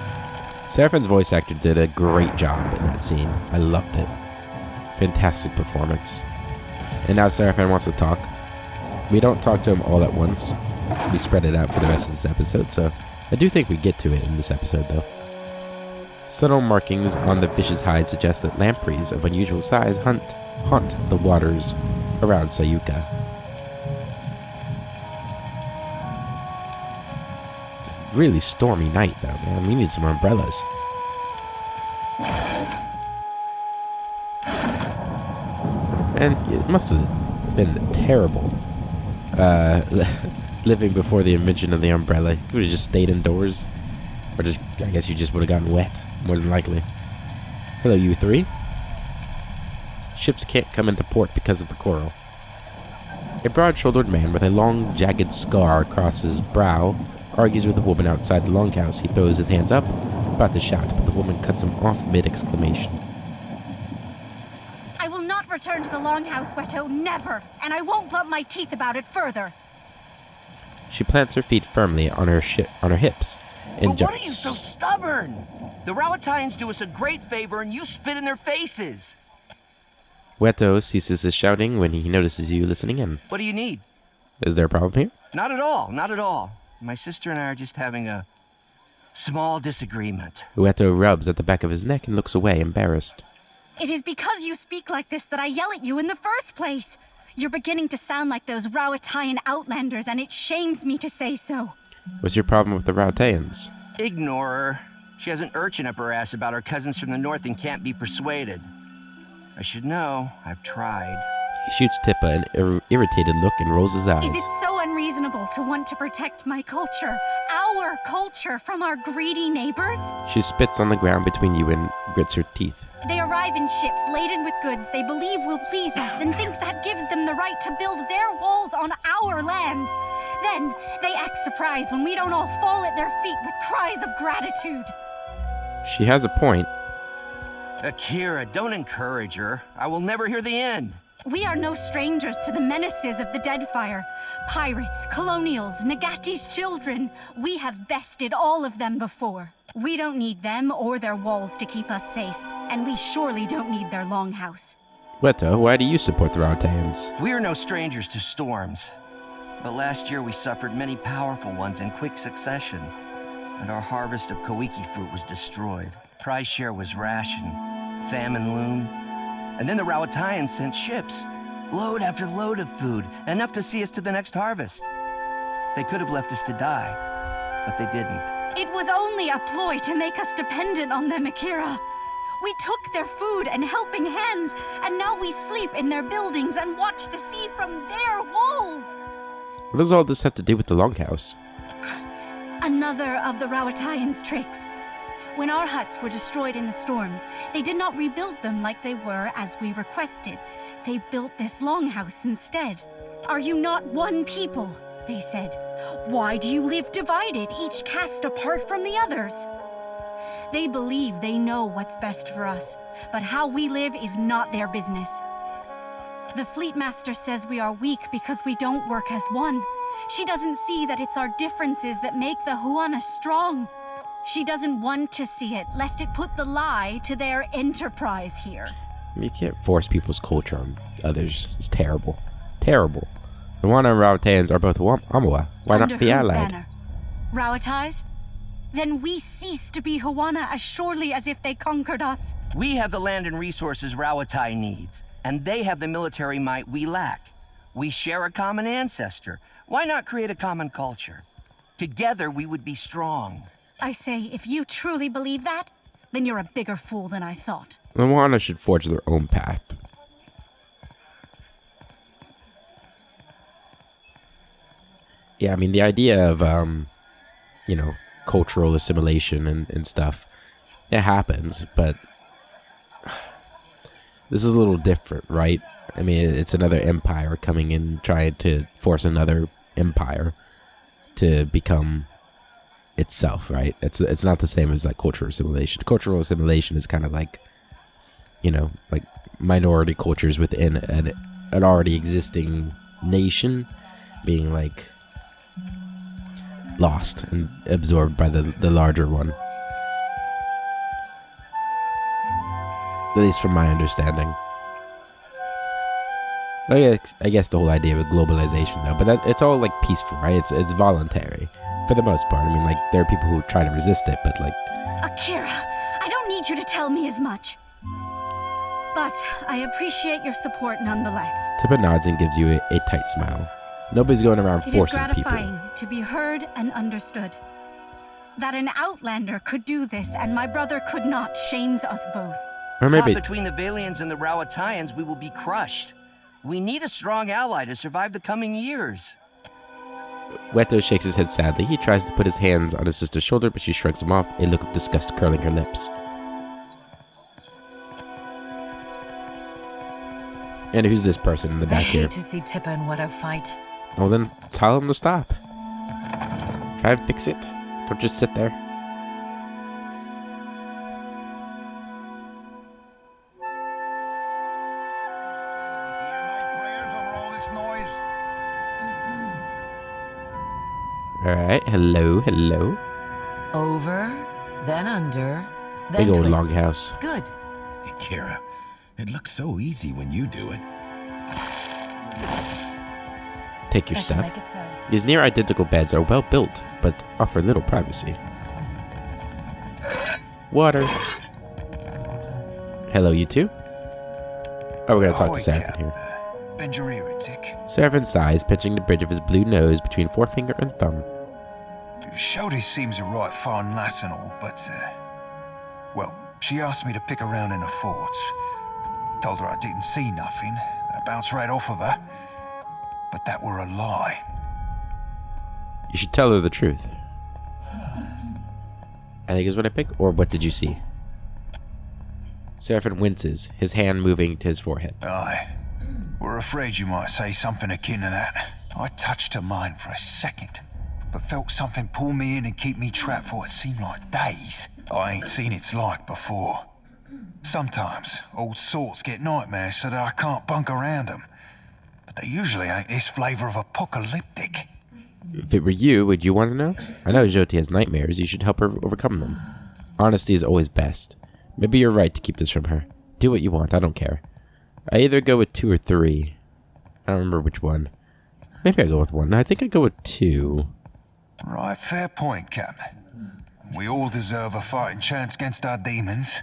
Seraphim's voice actor did a great job in that scene. I loved it. Fantastic performance. And now Seraphim wants to talk. We don't talk to him all at once. We spread it out for the rest of this episode, so I do think we get to it in this episode, though. Subtle markings on the fish's hide suggest that lampreys of unusual size haunt the waters around Sayuka. Really stormy night, though, man. We need some umbrellas. And it must have been terrible living before the invention of the umbrella. You would have just stayed indoors. Or just, I guess you just would have gotten wet, more than likely. Hello, you three. Ships can't come into port because of the coral. A broad-shouldered man with a long, jagged scar across his brow argues with a woman outside the longhouse. He throws his hands up, about to shout, but the woman cuts him off mid-exclamation. I will not return to the longhouse, Weto, never! And I won't blunt my teeth about it further! She plants her feet firmly on her hips and But jumps. what are you so stubborn? The Rawatayans do us a great favor and you spit in their faces. Weto ceases his shouting when he notices you listening in. What do you need? Is there a problem here? Not at all, not at all. My sister and I are just having a small disagreement. Weto rubs at the back of his neck and looks away, embarrassed. It is because you speak like this that I yell at you in the first place! You're beginning to sound like those Rawatayan outlanders, and it shames me to say so. What's your problem with the Rawatayans? Ignore her. She has an urchin up her ass about her cousins from the north and can't be persuaded. I should know. I've tried. He shoots Tippa an irritated look and rolls his eyes. Is it so unreasonable to want to protect my culture, our culture, from our greedy neighbors? She spits on the ground between you and grits her teeth. They arrive in ships laden with goods they believe will please us and think that gives them the right to build their walls on our land. Then they act surprised when we don't all fall at their feet with cries of gratitude. She has a point. Akira, don't encourage her. I will never hear the end. We are no strangers to the menaces of the Deadfire. Pirates, colonials, Nagati's children. We have bested all of them before. We don't need them or their walls to keep us safe. And we surely don't need their longhouse. Weto, why do you support the Rawatayans? We are no strangers to storms. But last year we suffered many powerful ones in quick succession. And our harvest of Koiki fruit was destroyed. Prize share was rationed. Famine loomed. And then the Rawatayans sent ships. Load after load of food. Enough to see us to the next harvest. They could have left us to die. But they didn't. It was only a ploy to make us dependent on them, Akira. We took their food and helping hands, and now we sleep in their buildings and watch the sea from their walls. What does all this have to do with the longhouse? Another of the Rawatayans' tricks. When our huts were destroyed in the storms, they did not rebuild them like they were as we requested. They built this longhouse instead. Are you not one people? They said. Why do you live divided, each cast apart from the others? They believe they know what's best for us, but how we live is not their business. The Fleet Master says we are weak because we don't work as one. She doesn't see that it's our differences that make the Huana strong. She doesn't want to see it, lest it put the lie to their enterprise here. You can't force people's culture on others. It's terrible. Terrible. The Huana and Rawatayans are both Amawa. Why Under not be whose allied? banner? Rawatai's? Then we cease to be Huana as surely as if they conquered us. We have the land and resources Rawatai needs, and they have the military might we lack. We share a common ancestor. Why not create a common culture? Together we would be strong. I say, if you truly believe that, then you're a bigger fool than I thought. The Huana should forge their own path. Yeah, I mean, the idea of, cultural assimilation and stuff, it happens, but this is a little different, right? I mean, it's another empire coming in, trying to force another empire to become itself, right? It's not the same as like cultural assimilation. Cultural assimilation is kind of like, like minority cultures within an already existing nation being like lost and absorbed by the larger one. At least from my understanding. I guess the whole idea of globalization, though, but it's all like peaceful, right? It's voluntary. For the most part. I mean, like, there are people who try to resist it, but, like... Akira, I don't need you to tell me as much. But I appreciate your support nonetheless. Tippa nods and gives you a tight smile. Nobody's going around It is forcing people. gratifying to be heard and understood. That an outlander could do this and my brother could not shames us both. Or maybe... Caught between the Valians and the Rawatayans, we will be crushed. We need a strong ally to survive the coming years. Weto shakes his head sadly. He tries to put his hands on his sister's shoulder, but she shrugs him off, a look of disgust curling her lips. And who's this person in the back here? I hate to see Tippa and Weto fight. Well then, tell him to stop. Try and fix it. Don't just sit there. Alright, hello, hello. Over, then under, then Big old twist. longhouse. Good. Akira, it looks so easy when you do it. Take your I shall stuff. make it so. These near identical beds are well built, but offer little privacy. Water. Hello, you two. Oh, we're gonna talk to Seraphim here. Bend your ear a tick. Seraphim sighs, pinching the bridge of his blue nose between forefinger and thumb. Shody seems a right fine lass and all, but, well, she asked me to pick around in the forts. Told her I didn't see nothing. I bounced right off of her. But that were a lie. You should tell her the truth. I think is what I pick, or what did you see? Seraphim winces, his hand moving to his forehead. Aye. We're afraid you might say something akin to that. I touched her mind for a second, but felt something pull me in and keep me trapped for what seemed like days. I ain't seen its like before. Sometimes, old sorts get nightmares so that I can't bunk around them. But they usually ain't this flavor of apocalyptic. If it were you, would you want to know? I know Jyoti has nightmares. You should help her overcome them. Honesty is always best. Maybe you're right to keep this from her. Do what you want. I don't care. I either go with 2 or 3. I don't remember which one. Maybe I go with 1. No, I think I go with 2. Right, fair point, Captain. We all deserve a fighting chance against our demons.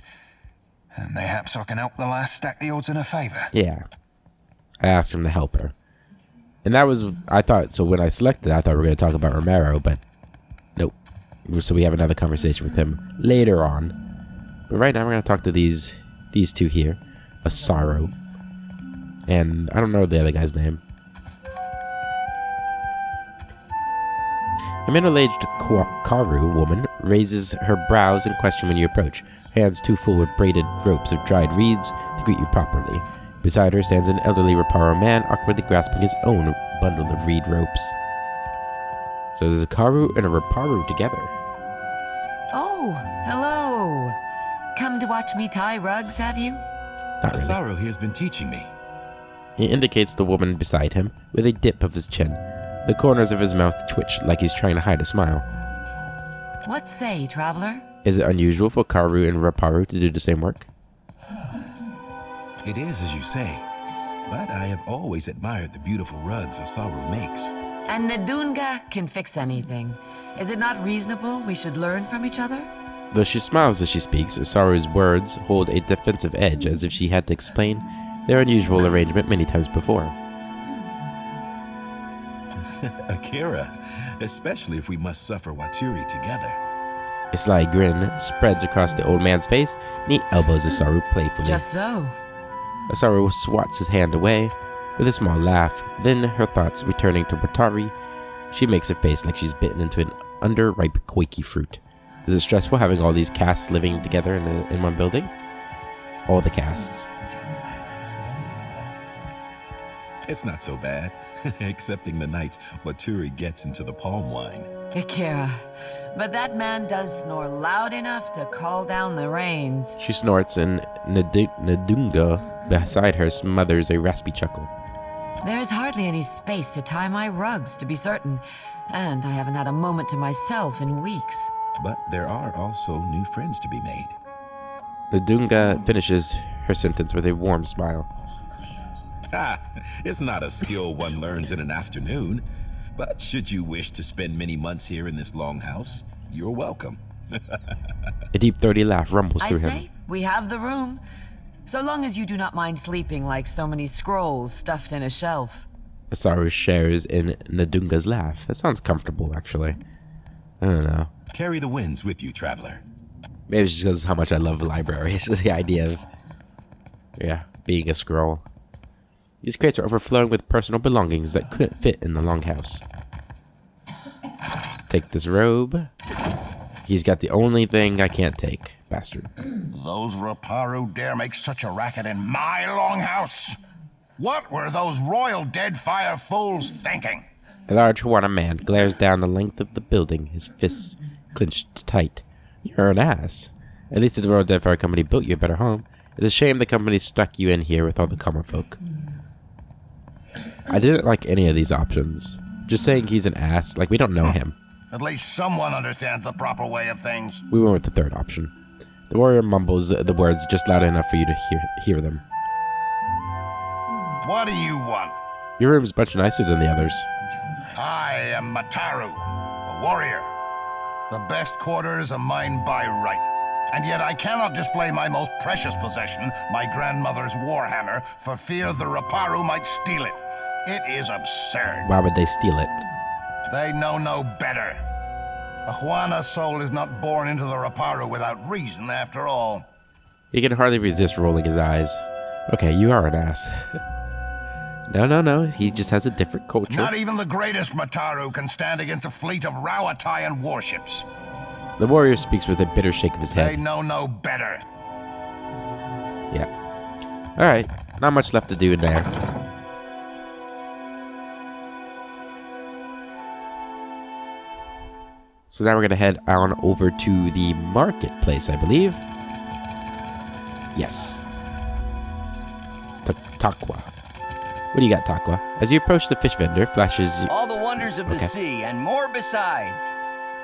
And mayhaps I can help the lass stack the odds in her favor. Yeah. I asked him to help her. And that was, I thought, so when I selected, I thought we were going to talk about Romero, but nope. So we have another conversation with him later on. But right now we're going to talk to these two here. Asaro. And I don't know the other guy's name. A middle-aged Karu woman raises her brows in question when you approach, hands too full with braided ropes of dried reeds to greet you properly. Beside her stands an elderly Raparo man awkwardly grasping his own bundle of reed ropes. So there's a Karu and a Raparo together. Oh, hello. Come to watch me tie rugs, have you? Not really. Asaro here's been teaching me. He indicates the woman beside him with a dip of his chin. The corners of his mouth twitch like he's trying to hide a smile. What say, traveler? Is it unusual for Karu and Raparo to do the same work? It is as you say, but I have always admired the beautiful rugs Asaro makes. And Nadunga can fix anything. Is it not reasonable we should learn from each other? Though she smiles as she speaks, Asaru's words hold a defensive edge as if she had to explain their unusual arrangement many times before. Akira, especially if we must suffer Waturi together. A sly grin spreads across the old man's face, and he elbows Asaru playfully. Just so. Asaru swats his hand away with a small laugh. Then, her thoughts returning to Watari, she makes a face like she's bitten into an underripe koiki fruit. Is it stressful having all these castes living together in one building? All the castes. It's not so bad, excepting the nights Waturi gets into the palm wine. Akira, but that man does snore loud enough to call down the rains. She snorts, and Nadunga beside her smothers a raspy chuckle. There's hardly any space to tie my rugs, to be certain, and I haven't had a moment to myself in weeks. But there are also new friends to be made. Nadunga finishes her sentence with a warm smile. It's not a skill one learns in an afternoon, But should you wish to spend many months here in this longhouse, you're welcome. A deep, throaty laugh rumbles through him. We have the room. So long as you do not mind sleeping like so many scrolls stuffed in a shelf. Asaru shares in Nadunga's laugh. That sounds comfortable, actually. I don't know. Carry the winds with you, traveler. Maybe it's just because how much I love libraries. The idea of, being a scroll. These crates are overflowing with personal belongings that couldn't fit in the longhouse. Take this robe. He's got the only thing I can't take, bastard. Those Raparu dare make such a racket in my longhouse? What were those royal Deadfire fools thinking? A large Huana man glares down the length of the building, his fists clenched tight. You're an ass. At least the Royal Deadfire Company built you a better home. It's a shame the company stuck you in here with all the common folk. I didn't like any of these options. Just saying he's an ass, like we don't know him. At least someone understands the proper way of things. We went with the third option. The warrior mumbles the words just loud enough for you to hear them. What do you want? Your room's much nicer than the others. I am Mataru, a warrior. The best quarters are mine by right. And yet I cannot display my most precious possession, my grandmother's warhammer, for fear the Raparu might steal it. It is absurd. Why would they steal it? They know no better. A Huana soul is not born into the Raparu without reason, after all. He can hardly resist rolling his eyes. Okay, you are an ass. No. He just has a different culture. Not even the greatest Mataru can stand against a fleet of Rawatayan warships. The warrior speaks with a bitter shake of his head. They know no better. Yeah. Alright, not much left to do in there. So now we're going to head on over to the marketplace, I believe. Yes. Takwa. What do you got, Takwa? As you approach the fish vendor, flashes... All the wonders of the sea, and more besides.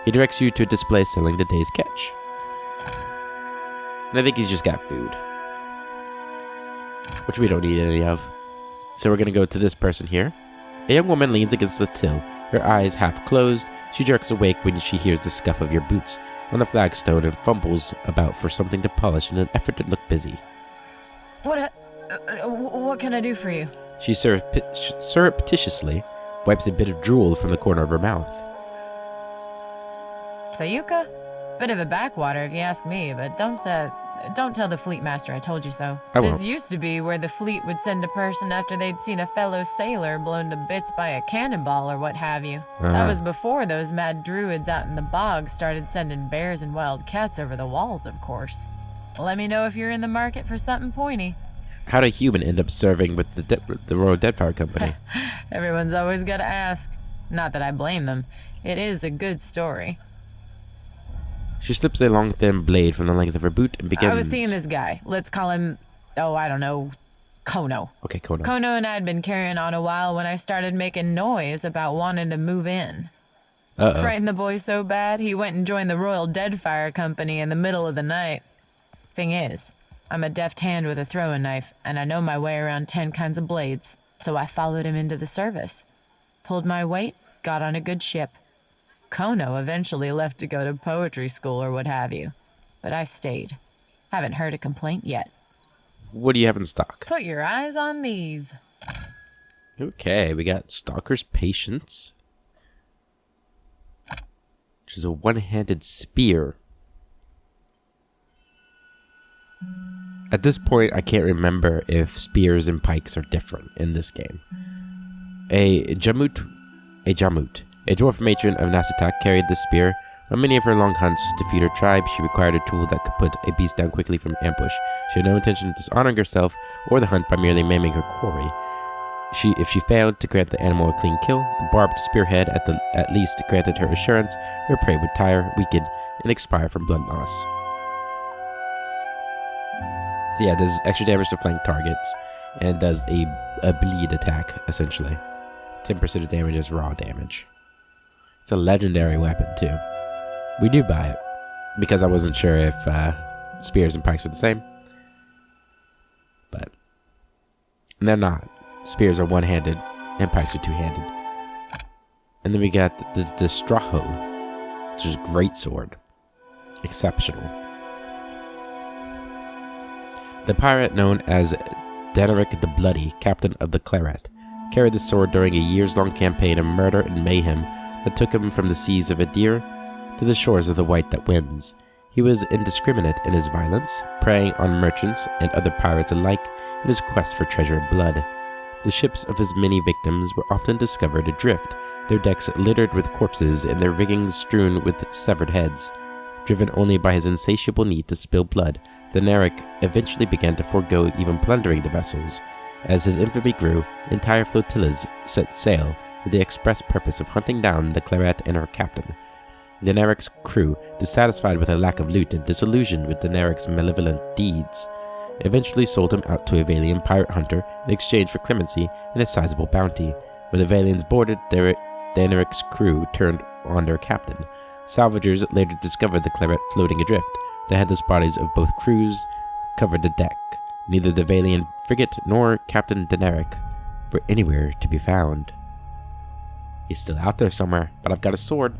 He directs you to a display selling the day's catch. And I think he's just got food. Which we don't need any of. So we're going to go to this person here. A young woman leans against the till, her eyes half closed. She jerks awake when she hears the scuff of your boots on the flagstone and fumbles about for something to polish in an effort to look busy. What can I do for you? She surreptitiously wipes a bit of drool from the corner of her mouth. Sayuka? Bit of a backwater if you ask me, but don't tell the fleet master I told you so. This used to be where the fleet would send a person after they'd seen a fellow sailor blown to bits by a cannonball or what have you. That was before those mad druids out in the bogs started sending bears and wild cats over the walls, of course. Let me know if you're in the market for something pointy. How'd a human end up serving with the Royal Deadfire Company? Everyone's always got to ask. Not that I blame them. It is a good story. She slips a long, thin blade from the length of her boot and begins... I was seeing this guy. Let's call him, I don't know, Kono. Okay, Kono. Kono and I had been carrying on a while when I started making noise about wanting to move in. Frightened the boy so bad, he went and joined the Royal Deadfire Company in the middle of the night. Thing is, I'm a deft hand with a throwing knife, and I know my way around 10 kinds of blades, so I followed him into the service. Pulled my weight, got on a good ship. Kono eventually left to go to poetry school or what have you, but I stayed. Haven't heard a complaint yet. What do you have in stock? Put your eyes on these. Okay, we got Stalker's Patience, which is a one-handed spear. At this point, I can't remember if spears and pikes are different in this game. A Jamut, a dwarf matron of Nasitak, carried this spear. On many of her long hunts to feed her tribe, she required a tool that could put a beast down quickly from ambush. She had no intention of dishonoring herself or the hunt by merely maiming her quarry. If she failed to grant the animal a clean kill, the barbed spearhead at least granted her assurance her prey would tire, weaken, and expire from blood loss. So yeah, it does extra damage to flank targets, and does a bleed attack, essentially. 10% of damage is raw damage. It's a legendary weapon, too. We do buy it, because I wasn't sure if spears and pikes are the same. But they're not. Spears are one-handed, and pikes are two-handed. And then we got the Straho, which is great sword. Exceptional. The pirate known as Deneric the Bloody, captain of the Claret, carried the sword during a years-long campaign of murder and mayhem that took him from the seas of Adir to the shores of the White That Wins. He was indiscriminate in his violence, preying on merchants and other pirates alike in his quest for treasure and blood. The ships of his many victims were often discovered adrift, their decks littered with corpses and their rigging strewn with severed heads. Driven only by his insatiable need to spill blood, Deneric eventually began to forego even plundering the vessels. As his infamy grew, entire flotillas set sail with the express purpose of hunting down the Claret and her captain. Deneric's crew, dissatisfied with her lack of loot and disillusioned with Deneric's malevolent deeds, eventually sold him out to a Valian pirate hunter in exchange for clemency and a sizable bounty. When the Valians boarded, Deneric's crew turned on their captain. Salvagers later discovered the Claret floating adrift. The headless bodies of both crews covered the deck. Neither the Valian frigate nor Captain Deneric were anywhere to be found. He's still out there somewhere, but I've got a sword.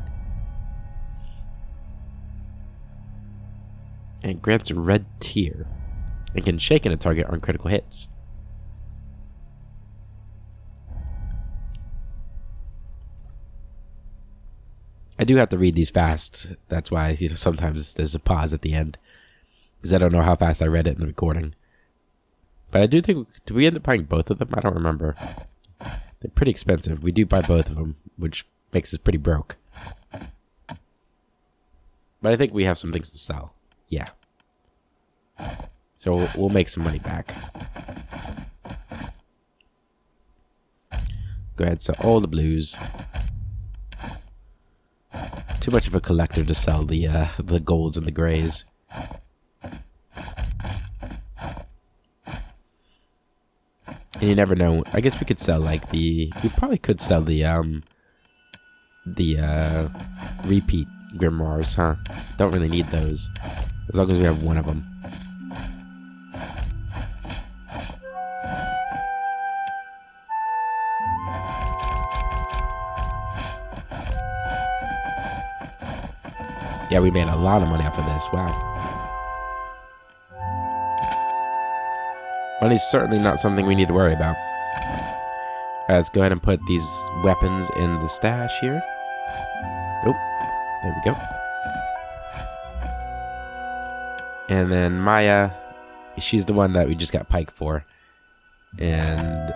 And grants a red tier. And can shake in a target on critical hits. I do have to read these fast. That's why sometimes there's a pause at the end. Because I don't know how fast I read it in the recording. But I do think... Did we end up buying both of them? I don't remember. They're pretty expensive. We do buy both of them, which makes us pretty broke. But I think we have some things to sell. Yeah. So we'll make some money back. Go ahead, sell all the blues. Too much of a collector to sell the golds and the grays. And you never know. I guess we could sell like we probably could sell the repeat grimoires, huh? Don't really need those. As long as we have one of them. Yeah, we made a lot of money off of this. Wow. Money's certainly not something we need to worry about. Let's go ahead and put these weapons in the stash here. Oh, there we go. And then Maya, she's the one that we just got pike for. And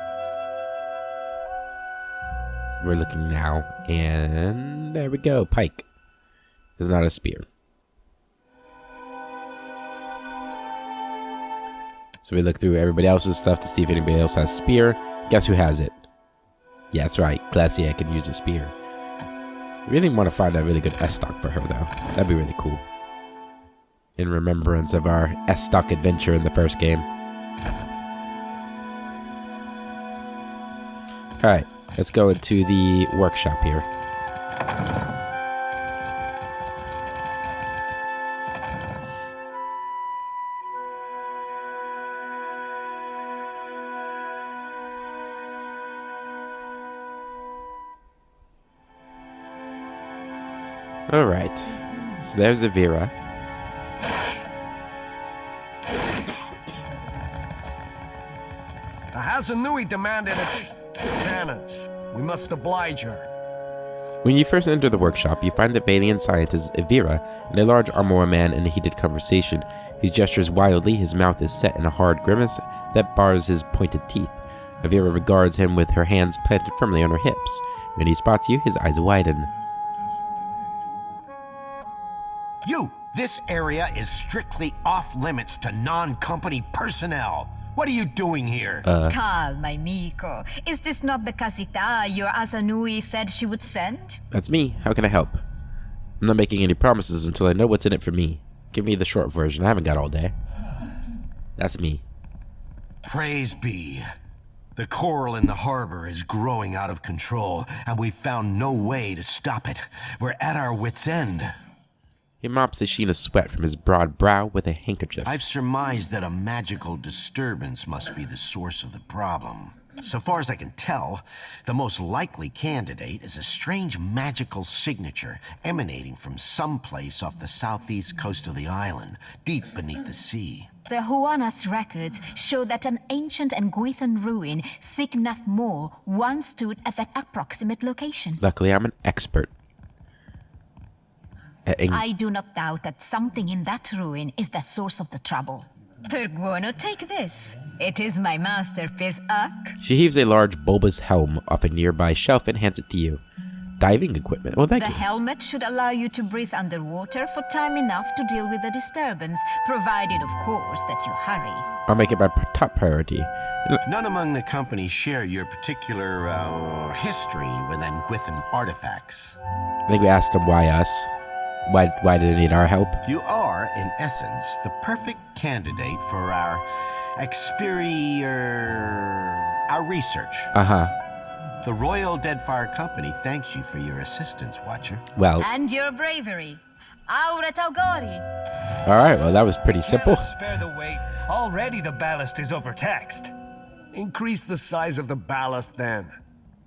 we're looking now. And there we go, pike. Is not a spear. So we look through everybody else's stuff to see if anybody else has spear. Guess who has it? Yeah, that's right. Glacier can use a spear. I really want to find a really good S-stock for her, though. That'd be really cool. In remembrance of our S-stock adventure in the first game. Alright, let's go into the workshop here. Alright, so there's Avira. The Hazanui demanded cannons. We must oblige her. When you first enter the workshop, you find the Valian scientist Avira and a large armorer man in a heated conversation. He gestures wildly, his mouth is set in a hard grimace that bars his pointed teeth. Avira regards him with her hands planted firmly on her hips. When he spots you, his eyes widen. This area is strictly off-limits to non-company personnel. What are you doing here? Calma, amico. Is this not the casita your Hazanui said she would send? That's me. How can I help? I'm not making any promises until I know what's in it for me. Give me the short version. I haven't got all day. That's me. Praise be. The coral in the harbor is growing out of control, and we've found no way to stop it. We're at our wits' end. He mops a sheen of sweat from his broad brow with a handkerchief. I've surmised that a magical disturbance must be the source of the problem. So far as I can tell, the most likely candidate is a strange magical signature emanating from someplace off the southeast coast of the island, deep beneath the sea. The Huana's records show that an ancient and Guithan ruin, Signath Moor, once stood at that approximate location. Luckily, I'm an expert. I do not doubt that something in that ruin is the source of the trouble. Perguano, take this. It is my masterpiece, Ak. She heaves a large bulbous helm off a nearby shelf and hands it to you. Diving equipment. Well, thank you. The helmet should allow you to breathe underwater for time enough to deal with the disturbance, provided, of course, that you hurry. I'll make it my top priority. None among the company share your particular history with Nguithan artifacts. I think we asked them why us. Why did they need our help? You are, in essence, the perfect candidate for our research. Uh-huh. The Royal Deadfire Company thanks you for your assistance, Watcher. Well. And your bravery. Aura Taugori. Alright, well that was pretty simple. Spare the weight. Already the ballast is overtaxed. Increase the size of the ballast then.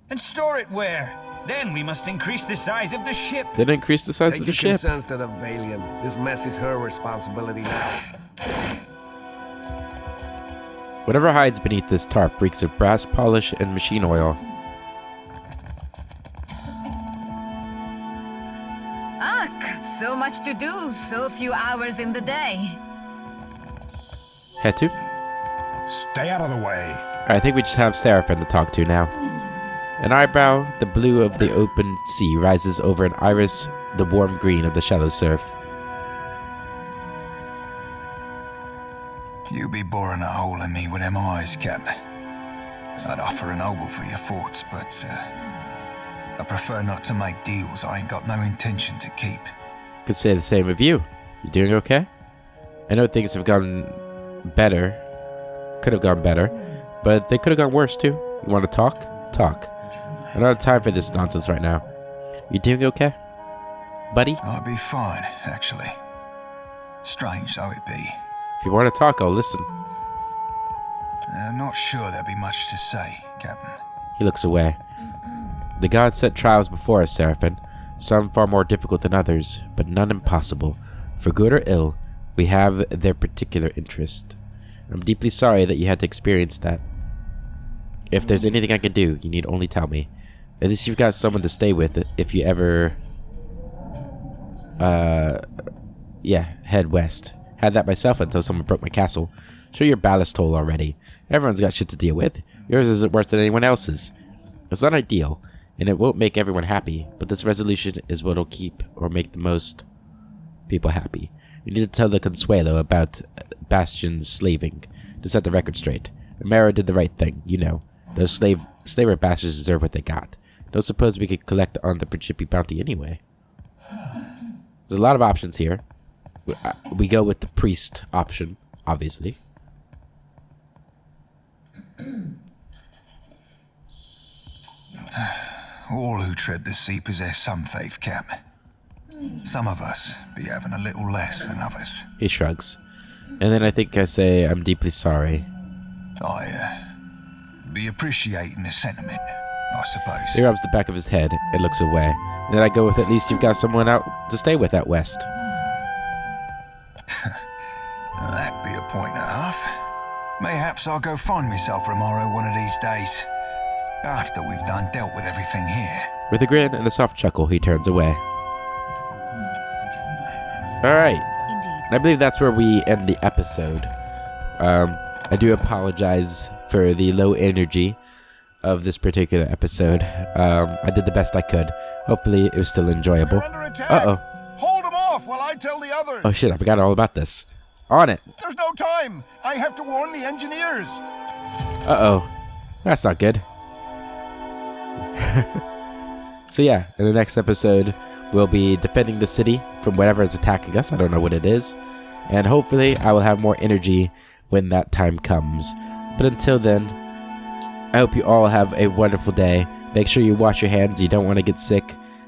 And store it where? Then we must increase the size of the ship. Then increase the size of the ship. Take your concerns to the Valiant. This mess is her responsibility now. Whatever hides beneath this tarp reeks of brass polish and machine oil. Ak, so much to do, so few hours in the day. Head to? Stay out of the way. I think we just have Seraphim to talk to now. An eyebrow, the blue of the open sea rises over an iris, the warm green of the shallow surf. You be boring a hole in me with them eyes, Captain. I'd offer an oboe for your thoughts, but I prefer not to make deals I ain't got no intention to keep. Could say the same of you. You doing okay? I know things have gone better. Could have gone better. But they could have gone worse too. You want to talk? Talk. I don't have time for this nonsense right now. You doing okay? Buddy? I'd be fine, actually. Strange though it be. If you want to talk, I'll listen. I'm not sure there'll be much to say, Captain. He looks away. The gods set trials before us, Seraphim. Some far more difficult than others, but none impossible. For good or ill, we have their particular interest. I'm deeply sorry that you had to experience that. If there's anything I can do, you need only tell me. At least you've got someone to stay with if you ever... head west. Had that myself until someone broke my castle. Show your ballast hole already. Everyone's got shit to deal with. Yours isn't worse than anyone else's. It's not ideal, and it won't make everyone happy, but this resolution is what'll keep or make the most people happy. We need to tell the Consuelo about Bastion's slaving, to set the record straight. Amara did the right thing, you know. Those slaver bastards deserve what they got. Don't suppose we could collect on the Principi bounty anyway. There's a lot of options here. We go with the priest option, obviously. All who tread the sea possess some faith, Cap. Some of us be having a little less than others. He shrugs. And then I think I say, I'm deeply sorry. I be appreciating the sentiment, I suppose. He rubs the back of his head and looks away. And then I go with, at least you've got someone out to stay with out west. That'd be a point and a half. Mayhaps I'll go find myself Romaro one of these days. After we've done dealt with everything here. With a grin and a soft chuckle, he turns away. Alright. I believe that's where we end the episode. I do apologize for the low energy of this particular episode. I did the best I could. Hopefully it was still enjoyable. Uh-oh. Hold them off while I tell the others. Oh shit, I forgot all about this. On it. There's no time. I have to warn the engineers. Uh-oh. That's not good. So yeah, in the next episode, we'll be defending the city from whatever is attacking us. I don't know what it is. And hopefully I will have more energy when that time comes. But until then, I hope you all have a wonderful day. Make sure you wash your hands. You don't want to get sick.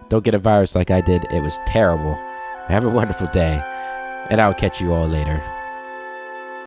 Don't get a virus like I did. It was terrible. Have a wonderful day. And I'll catch you all later.